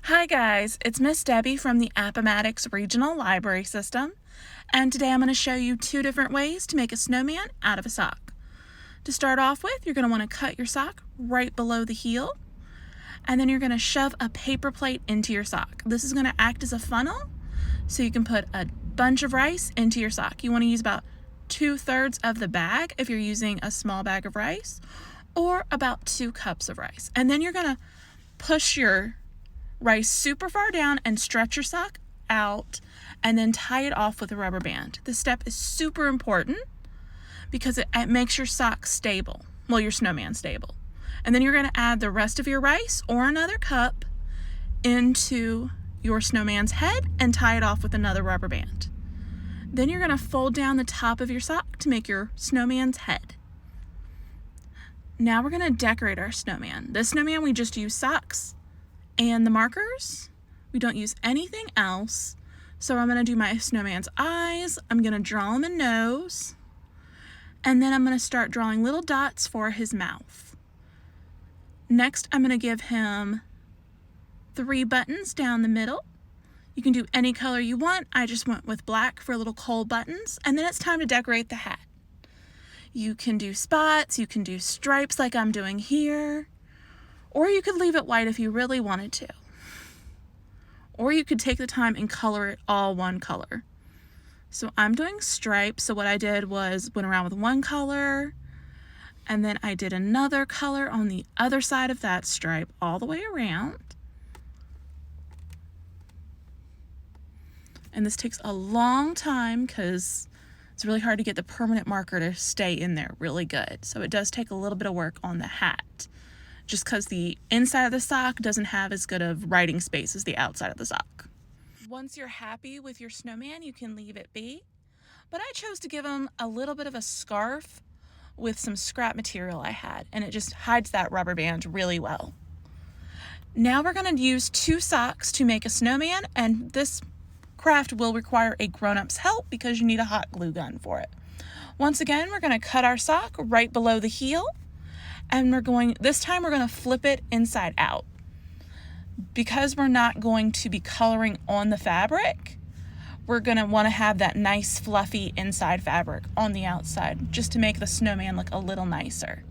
Hi guys, it's Miss Debbie from the Appomattox Regional Library System, and today I'm going to show you two different ways to make a snowman out of a sock. To start off with, you're going to want to cut your sock right below the heel, and then you're going to shove a paper plate into your sock. This is going to act as a funnel, so you can put a bunch of rice into your sock. You want to use about 2/3 of the bag if you're using a small bag of rice, or about 2 cups of rice. And then you're going to push your rice super far down and stretch your sock out, and then tie it off with a rubber band. This step is super important because it makes your sock stable, well, your snowman stable. And then you're going to add the rest of your rice or another cup into your snowman's head and tie it off with another rubber band. Then you're going to fold down the top of your sock to make your snowman's head. Now we're going to decorate our snowman. This snowman, we just use socks and the markers. We don't use anything else. So I'm going to do my snowman's eyes. I'm going to draw him a nose. And then I'm going to start drawing little dots for his mouth. Next, I'm going to give him 3 buttons down the middle. You can do any color you want. I just went with black for little coal buttons. And then it's time to decorate the hat. You can do spots, you can do stripes like I'm doing here. Or you could leave it white if you really wanted to. Or you could take the time and color it all one color. So I'm doing stripes. So what I did was went around with one color, and then I did another color on the other side of that stripe all the way around. And this takes a long time because it's really hard to get the permanent marker to stay in there really good. So it does take a little bit of work on the hat, just because the inside of the sock doesn't have as good of writing space as the outside of the sock. Once you're happy with your snowman, you can leave it be. But I chose to give him a little bit of a scarf with some scrap material I had, and it just hides that rubber band really well. Now we're going to use 2 socks to make a snowman, and this craft will require a grown-up's help because you need a hot glue gun for it. Once again, we're going to cut our sock right below the heel. And this time we're going to flip it inside out. Because we're not going to be coloring on the fabric, we're going to want to have that nice fluffy inside fabric on the outside just to make the snowman look a little nicer.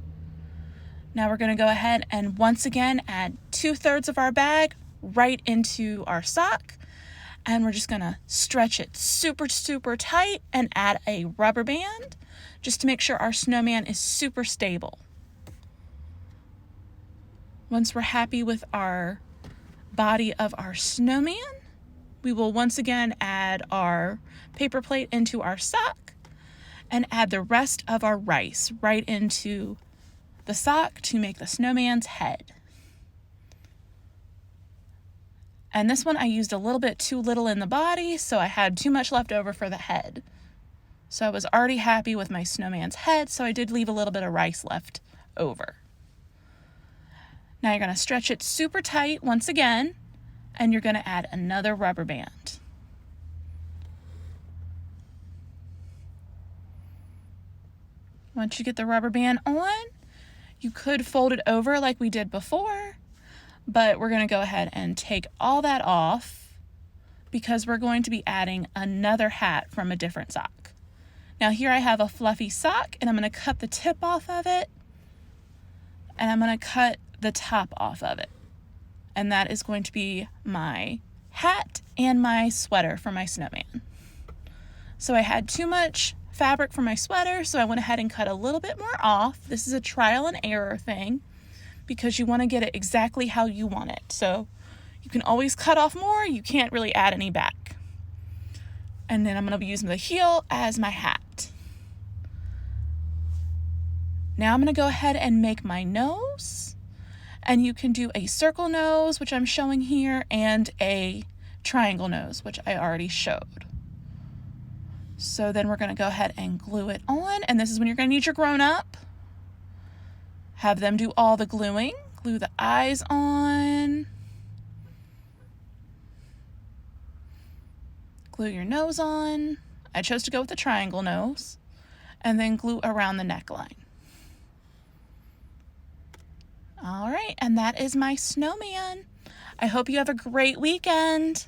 Now we're going to go ahead and once again add 2/3 of our bag right into our sock. And we're just going to stretch it super, super tight and add a rubber band just to make sure our snowman is super stable. Once we're happy with our body of our snowman, we will once again add our paper plate into our sock and add the rest of our rice right into the sock to make the snowman's head. And this one I used a little bit too little in the body, so I had too much left over for the head. So I was already happy with my snowman's head, so I did leave a little bit of rice left over. Now you're going to stretch it super tight once again, and you're going to add another rubber band. Once you get the rubber band on, you could fold it over like we did before, but we're going to go ahead and take all that off because we're going to be adding another hat from a different sock. Now here I have a fluffy sock, and I'm going to cut the tip off of it, and I'm going to cut the top off of it. And that is going to be my hat and my sweater for my snowman. So I had too much fabric for my sweater, so I went ahead and cut a little bit more off. This is a trial and error thing because you want to get it exactly how you want it. So you can always cut off more, you can't really add any back. And then I'm going to be using the heel as my hat. Now I'm going to go ahead and make my nose. And you can do a circle nose, which I'm showing here, and a triangle nose, which I already showed. So then we're going to go ahead and glue it on. And this is when you're going to need your grown-up. Have them do all the gluing. Glue the eyes on. Glue your nose on. I chose to go with the triangle nose. And then glue around the neckline. All right, and that is my snowman. I hope you have a great weekend.